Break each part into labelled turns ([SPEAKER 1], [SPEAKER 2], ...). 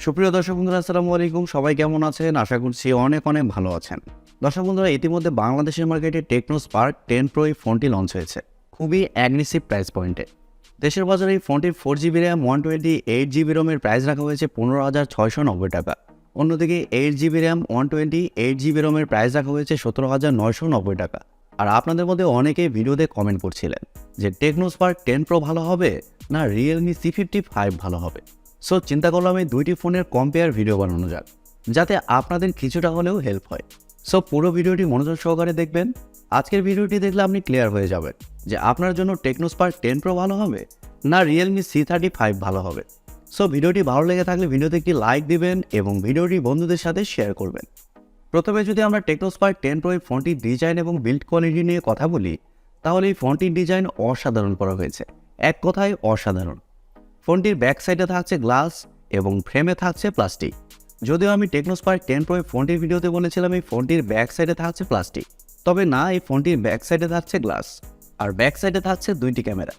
[SPEAKER 1] সুপ্রিয় দর্শক বন্ধুরা, আসসালামু আলাইকুম। সবাই কেমন আছেন? আশা করছি অনেক ভালো আছেন। দর্শক বন্ধুরা, ইতিমধ্যে বাংলাদেশের মার্কেটে টেকনো স্পার্ক 10 প্রো এই ফোনটি লঞ্চ হয়েছে খুবই অ্যাগ্রেসিভ প্রাইস পয়েন্টে। দেশের বাজারে এই ফোনটির 4GB র্যাম 128GB রোমের প্রাইস রাখা হয়েছে 15,690 টাকা। অন্যদিকে 8GB র্যাম 128GB রোমের প্রাইস রাখা হয়েছে 17,990 টাকা। আর আপনাদের মধ্যে অনেকেই ভিডিওতে কমেন্ট করছিলেন যে টেকনো স্পার্ক 10 প্রো ভালো হবে না Realme C55 ভালো হবে। সো চিন্তা করলাম এই দুইটি ফোনের কম্পেয়ার ভিডিও বানানো যাক, যাতে আপনাদের কিছুটা হলেও হেল্প হয়। সো পুরো ভিডিওটি মনোযোগ সহকারে দেখবেন। আজকের ভিডিওটি দেখলে আপনি ক্লিয়ার হয়ে যাবেন যে আপনার জন্য টেকনো স্পার্ক 10 প্রো ভালো হবে না Realme C35 ভালো হবে। সো ভিডিওটি ভালো লেগে থাকলে ভিডিওতে একটি লাইক দিবেন এবং ভিডিওটি বন্ধুদের সাথে শেয়ার করবেন। প্রথমে যদি আমরা টেকনো স্পার্ক 10 প্রো এই ফোনটির ডিজাইন এবং বিল্ড কোয়ালিটি নিয়ে কথা বলি, তাহলে এই ফোনটির ডিজাইন অসাধারণ করা হয়েছে, এক কথায় অসাধারণ। ফোনটির ব্যাক সাইডে থাকছে গ্লাস এবং ফ্রেমে থাকছে প্লাস্টিক। যদিও আমি টেকনো স্পার্ক 10 প্রো ফোনটির ভিডিওতে বলেছিলাম এই ফোনটির ব্যাক সাইডে থাকছে প্লাস্টিক, তবে না, এই ফোনটির ব্যাক সাইডে থাকছে গ্লাস আর ব্যাক সাইডে থাকছে দুইটি ক্যামেরা।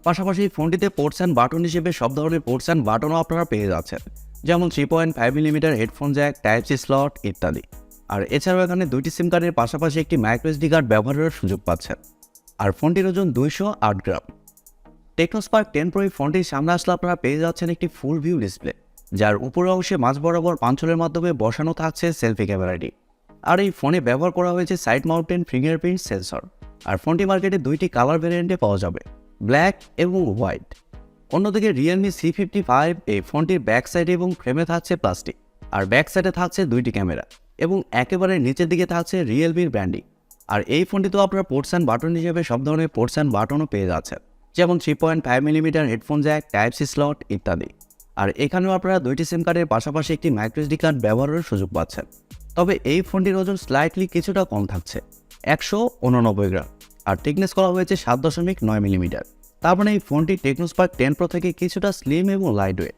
[SPEAKER 1] পাশাপাশি ফোনটিতে পোর্টস অ্যান্ড বাটন হিসেবে সব ধরনের পোর্টস অ্যান্ড বাটনও আপনারা পেয়ে যাচ্ছেন, যেমন 3.5mm headphone jack, type C slot ইত্যাদি। আর এছাড়াও এখানে দুইটি সিম কার্ডের পাশাপাশি একটি মাইক্রো এসডি কার্ড ব্যবহারের সুযোগ পাচ্ছেন। আর ফোনটির ওজন 208 গ্রাম। টেকনো স্পার্ক 10 প্রো এই ফোনটির সামনে আসলে আপনারা পেয়ে যাচ্ছেন একটি ফুল ভিউ ডিসপ্লে, যার উপরের অংশে মাঝ বরাবর পাঞ্চলের মাধ্যমে বসানো থাকছে সেলফি ক্যামেরাটি। আর এই ফোনে ব্যবহার করা হয়েছে সাইড মাউন্টেন ফিঙ্গারপ্রিন্ট সেন্সর। আর ফোনটি মার্কেটে দুইটি কালার ভ্যারিয়েন্টে পাওয়া যাবে, ব্ল্যাক এবং হোয়াইট। অন্যদিকে Realme C55 এই ফোনটির ব্যাক সাইডে এবং ফ্রেমে থাকছে প্লাস্টিক আর ব্যাক সাইডে থাকছে দুইটি ক্যামেরা এবং একেবারে নিচের দিকে থাকছে Realme ব্র্যান্ডিং। আর এই ফোনটিতেও আপনারা পোর্টস অ্যান্ড বাটন হিসেবে সব ধরনের পোর্টস অ্যান্ড বাটনও পেয়ে যাচ্ছেন, যেমন 3.5mm headphone jack, type C slot ইত্যাদি। আর এখানেও আপনারা দুইটি সিম কার্ডের পাশাপাশি একটি মাইক্রো এসডি কার্ড ব্যবহারের সুযোগ পাচ্ছেন। তবে এই ফোনটির ওজন স্লাইটলি কিছুটা কম থাকছে, 189 গ্রাম, আর থিকনেস করা হয়েছে 7.9mm। তার মানে এই ফোনটি টেকনো স্পার্ক 10 প্রো থেকে কিছুটা স্লিম এবং লাইট ওয়েট।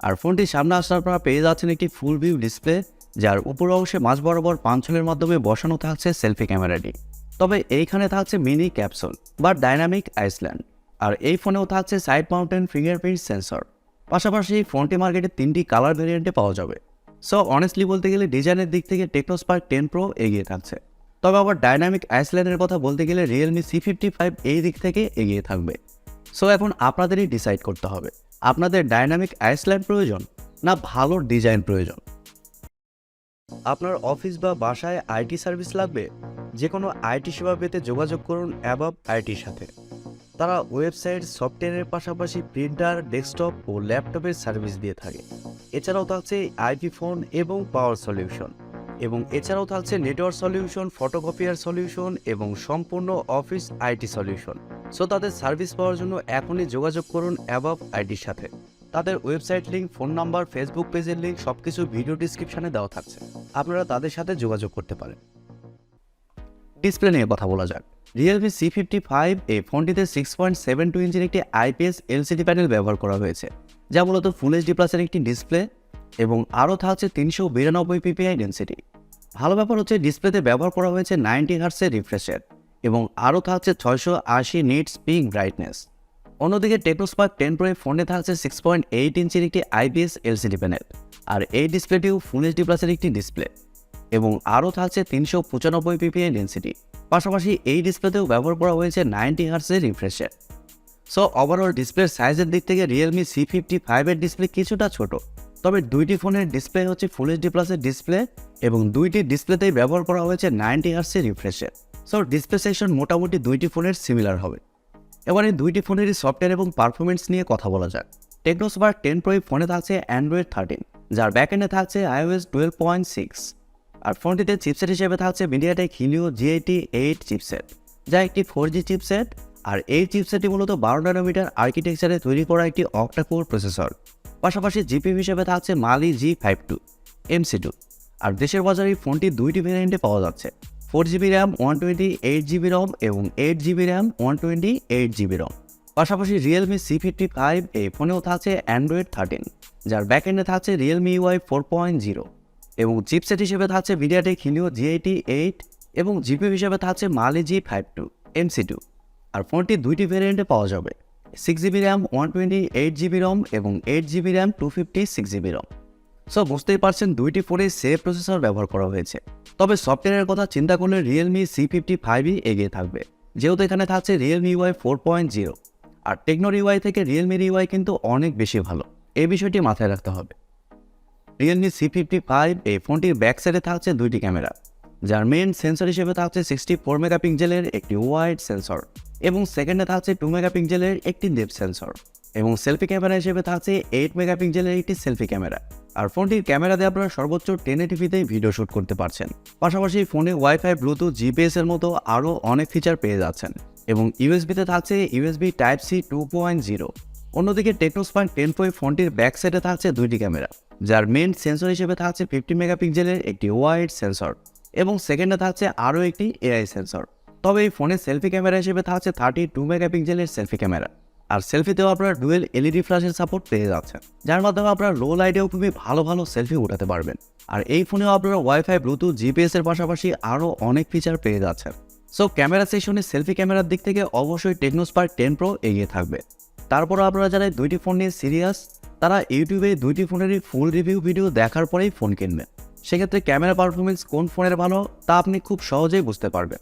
[SPEAKER 1] আর ফোনটির সামনে আসলে আপনারা পেয়ে যাচ্ছেন একটি ফুল ভিউ ডিসপ্লে, যার উপর অংশে মাঝ বরাবর পাঞ্চলের মাধ্যমে বসানো থাকছে সেলফি ক্যামেরাটি। তবে এইখানে থাকছে মিনি ক্যাপসুল বা ডাইনামিক আইসল্যান্ড। আর এই ফোনেও থাকছে সাইড মাউন্টেন ফিঙ্গারপ্রিন্ট সেন্সর। পাশাপাশি এই ফোনটি মার্কেটে 3টি কালার ভ্যারিয়েন্টে পাওয়া যাবে। সো অনেস্টলি বলতে গেলে ডিজাইনের দিক থেকে টেকনো স্পার্ক 10 প্রো এগিয়ে থাকছে। তবে আবার ডাইনামিক আইসল্যান্ডের কথা বলতে গেলে Realme C55 এই দিক থেকে এগিয়ে থাকবে। সো এখন আপনাদেরই ডিসাইড করতে হবে, আপনাদের ডাইনামিক আইসল্যান্ড প্রয়োজন না ভালো ডিজাইন প্রয়োজন। আপনার অফিস বা বাসায় আইটি সার্ভিস লাগবে? যে কোনো আইটি সেবা পেতে যোগাযোগ করুন অ্যাবাব আইটির সাথে। তারা ওয়েবসাইট, সফটওয়্যারের পাশাপাশি প্রিন্টার, ডেস্কটপ ও ল্যাপটপের সার্ভিস দিয়ে থাকে। এছাড়াও থাকছে আইপি ফোন এবং পাওয়ার সলিউশন, এবং এছাড়াও থাকছে নেটওয়ার্ক সলিউশন, ফটোকপিয়ার সলিউশন এবং সম্পূর্ণ অফিস আইটি সলিউশন। সো তাদের সার্ভিস পাওয়ার জন্য এখনই যোগাযোগ করুন অ্যাবাব আইটির সাথে। তাদের website link, phone number, Facebook পেজের লিঙ্ক সবকিছু ভিডিও ডিসক্রিপশনে দেওয়া থাকছে, আপনারা তাদের সাথে যোগাযোগ করতে পারেন। ডিসপ্লে নিয়ে কথা বলা যাক। Realme C55 এই ফোনটিতে 6.72 ইঞ্চির একটি IPS LCD প্যানেল ব্যবহার করা হয়েছে, যা মূলত ফুল এইচডি প্লাসের একটি ডিসপ্লে, এবং আরও থাকছে 392 ppi ডেন্সিটি। ভালো ব্যাপার হচ্ছে ডিসপ্লেতে ব্যবহার করা হয়েছে 90 হার্টজের রিফ্রেশের, এবং আরও থাকছে 680 নিটস পিক ব্রাইটনেস। অন্যদিকে টেকনো স্পার্ক 10 প্রো ফোনে থাকছে 6.8 ইঞ্চির একটি IPS LCD প্যানেল, আর এই ডিসপ্লেটিও ফুল এইচডি প্লাসের একটি ডিসপ্লে, এবং আরও থাকছে 395 ppi ডেন্সিটি। পাশাপাশি এই ডিসপ্লেতেও ব্যবহার করা হয়েছে 90 হার্টজের রিফ্রেশের। সো ওভারঅল ডিসপ্লের সাইজের দিক থেকে Realme C55 এর ডিসপ্লে কিছুটা ছোট, তবে দুইটি ফোনের ডিসপ্লে হচ্ছে ফুল এইচডি প্লাসের ডিসপ্লে, এবং দুইটি ডিসপ্লেতেই ব্যবহার করা হয়েছে 90 হার্টজের রিফ্রেশের। সো ডিসপ্লে সেকশন মোটামুটি দুইটি ফোনের সিমিলার হবে। এবারে দুইটি ফোনেরই সফটওয়্যার এবং পারফরমেন্স নিয়ে কথা বলা যাক। টেকনো স্পার্ক 10 প্রো ফোনে থাকছে Android 13, যার ব্যাকএন্ডে থাকছে iOS 12.6। আর ফোনটিতে চিপসেট হিসেবে থাকছে MediaTek Helio G88 চিপসেট, যা একটি 4G চিপসেট। আর এই চিপসেটটি মূলত 12 ন্যানোমিটার আর্কিটেকচারে তৈরি করা একটি অক্টা-কোর প্রসেসর। পাশাপাশি জিপিইউ হিসেবে থাকছে Mali G52 MC2। আর দেশের বাজারে এই ফোনটি দুইটি ভ্যারিয়েন্টে পাওয়া যাচ্ছে, 4GB র্যাম 128GB রম এবং 8GB র্যাম 128GB রম। পাশাপাশি Realme C55 এই ফোনেও থাকছে Android 13, যার ব্যাকএন্ডে থাকছে Realme UI 4.0, এবং চিপসেট হিসেবে থাকছে MediaTek Helio G88 এবং জিপিইউ হিসেবে থাকছে Mali G52 MC2। আর ফোনটি দুইটি ভ্যারিয়েন্টে পাওয়া যাবে, 6GB র্যাম 128GB রম এবং 8GB র্যাম 256GB রম। সো বুঝতেই পারছেন দুইটি ফোনে সেম প্রসেসর ব্যবহার করা হয়েছে। তবে সফটওয়্যারের কথা চিন্তা করলে Realme C55 এগিয়ে থাকবে, যেহেতু এখানে থাকছে Realme UI 4.0, আর টেকনোর UI থেকে Realme UI কিন্তু অনেক বেশি ভালো। এই বিষয়টি মাথায় রাখতে হবে। Realme C55 এই ফোনটির ব্যাক সাইডে থাকছে দুইটি ক্যামেরা, যার মেইন সেন্সর হিসেবে থাকছে 64 মেগাপিক্সেলের একটি ওয়াইড সেন্সর এবং সেকেন্ডে থাকছে 2 মেগাপিক্সেলের একটি ডেপথ সেন্সর এবং সেলফি ক্যামেরা হিসেবে থাকছে 8 মেগাপিক্সেলের একটি সেলফি ক্যামেরা। আর ফোনটির ক্যামেরা দিয়ে আপনারা সর্বোচ্চ 1080pতেই ভিডিও শ্যুট করতে পারছেন। পাশাপাশি ফোনে ওয়াইফাই, ব্লুটুথ, জিপিএস এর মতো আরও অনেক ফিচার পেয়ে যাচ্ছেন এবং ইউএসবিতে থাকছে USB Type-C 2.0। অন্যদিকে টেকনো স্পার্ক 10 Pro ফোনটির ব্যাক সাইডে থাকছে দুইটি ক্যামেরা, যার মেইন সেন্সর হিসেবে থাকছে 50 মেগাপিক্সেলের একটি ওয়াইড সেন্সর এবং সেকেন্ডে থাকছে আরও একটি এআই সেন্সর। তবে এই ফোনে সেলফি ক্যামেরা হিসেবে থাকছে 32 মেগাপিক্সেলের সেলফি ক্যামেরা, আর সেলফিতেও আপনারা ডুয়েল এলইডি ফ্ল্যাশের সাপোর্ট পেয়ে যাচ্ছেন, যার মাধ্যমে আপনারা লো লাইটেও খুবই ভালো ভালো সেলফি উঠাতে পারবেন। আর এই ফোনেও আপনারা ওয়াইফাই, ব্লুটুথ, জিপিএস এর পাশাপাশি আরও অনেক ফিচার পেয়ে যাচ্ছেন। সো ক্যামেরা সেকশনে সেলফি ক্যামেরার দিক থেকে অবশ্যই টেকনো স্পার্ক 10 Pro এগিয়ে থাকবে। তারপরও আপনারা যারা দুইটি ফোন নিয়ে সিরিয়াস, তারা ইউটিউবে দুইটি ফোনেরই ফুল রিভিউ ভিডিও দেখার পরেই ফোন কিনবেন। সেক্ষেত্রে ক্যামেরা পারফরমেন্স কোন ফোনের ভালো তা আপনি খুব সহজেই বুঝতে পারবেন।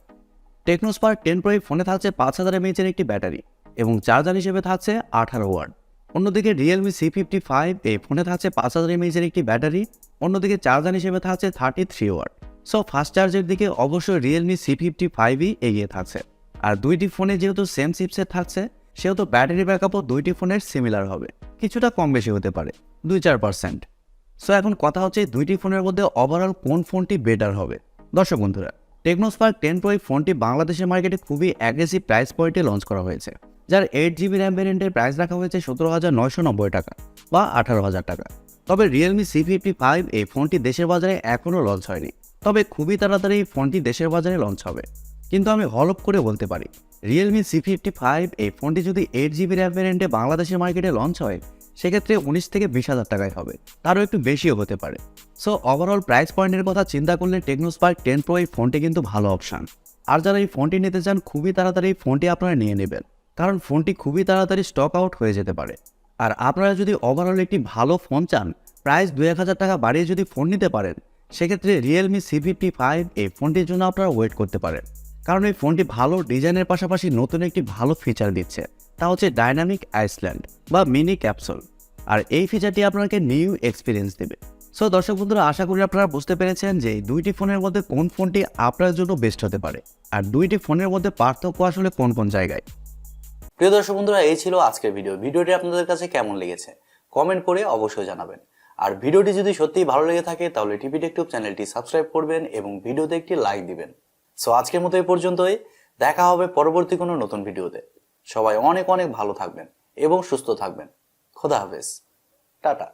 [SPEAKER 1] টেকনো স্পার্ক 10 Pro ফোনে থাকছে 5000 mAh এর একটি ব্যাটারি এবং চার্জার হিসেবে থাকছে 18 ওয়াট। অন্যদিকে Realme C55 এই ফোনে থাকছে 5000 mAh এর একটি ব্যাটারি, অন্যদিকে চার্জার হিসেবে থাকছে 33 ওয়াট। সো ফাস্ট চার্জের দিকে অবশ্যই Realme C55ই এগিয়ে থাকছে। আর দুইটি ফোনে যেহেতু সেম চিপসেট থাকছে, সেহেতু ব্যাটারি ব্যাকআপও দুইটি ফোনের সিমিলার হবে, কিছুটা কম বেশি হতে পারে, 2-4%। সো এখন কথা হচ্ছে দুইটি ফোনের মধ্যে ওভারঅল কোন ফোনটি বেটার হবে। দর্শক বন্ধুরা, টেকনো স্পার্ক 10 Pro ফোনটি বাংলাদেশের মার্কেটে খুবই অ্যাগ্রেসিভ প্রাইস পয়েন্টে লঞ্চ করা হয়েছে, যার 8GB র্যাম ভ্যারিয়েন্টের প্রাইস রাখা হয়েছে 17,990 টাকা বা 18,000 টাকা। তবে Realme C55 এই ফোনটি দেশের বাজারে এখনও লঞ্চ হয়নি, তবে খুবই তাড়াতাড়ি এই ফোনটি দেশের বাজারে লঞ্চ হবে। কিন্তু আমি হলপ করে বলতে পারি, Realme C55 এই ফোনটি যদি 8GB র্যাম ভ্যারিয়েন্টে বাংলাদেশের মার্কেটে লঞ্চ হয়, সেক্ষেত্রে 19 থেকে 20,000 টাকায় হবে, তারও একটু বেশিও হতে পারে। সো ওভারঅল প্রাইস পয়েন্টের কথা চিন্তা করলে টেকনো স্পার্ক 10 Pro এই ফোনটি কিন্তু ভালো অপশান। আর যারা এই ফোনটি নিতে চান, খুবই তাড়াতাড়ি এই ফোনটি আপনারা নিয়ে নেবেন, কারণ ফোনটি খুবই তাড়াতাড়ি স্টক আউট হয়ে যেতে পারে। আর আপনারা যদি ওভারঅল একটি ভালো ফোন চান, প্রাইস 2-1000 টাকা বাড়িয়ে যদি ফোন নিতে পারেন, সেক্ষেত্রে Realme C55 এই ফোনটির জন্য আপনারা ওয়েট করতে পারেন, কারণ এই ফোনটি ভালো ডিজাইনের পাশাপাশি নতুন একটি ভালো ফিচার দিচ্ছে, তা হচ্ছে ডাইনামিক আইসল্যান্ড বা মিনি ক্যাপসুল। আর এই ফিচারটি আপনাকে নিউ এক্সপিরিয়েন্স দেবে। সো দর্শক বন্ধুরা, আশা করি আপনারা বুঝতে পেরেছেন যে এই দুইটি ফোনের মধ্যে কোন ফোনটি আপনার জন্য বেস্ট হতে পারে, আর দুইটি ফোনের মধ্যে পার্থক্য আসলে কোন কোন জায়গায়।
[SPEAKER 2] প্রিয় দর্শক বন্ধুরা, এই ছিল আজকের ভিডিওটি আপনাদের কাছে কেমন লেগেছে কমেন্ট করে অবশ্যই জানাবেন। আর ভিডিওটি যদি সত্যিই ভালো লেগে থাকে তাহলে TechTube চ্যানেলটি সাবস্ক্রাইব করবেন এবং ভিডিওতে একটি লাইক দিবেন। সো আজকের মতো এই পর্যন্তই, দেখা হবে পরবর্তী কোনো নতুন ভিডিওতে। সবাই অনেক অনেক ভালো থাকবেন এবং সুস্থ থাকবেন। খোদা হাফেজ, টাটা।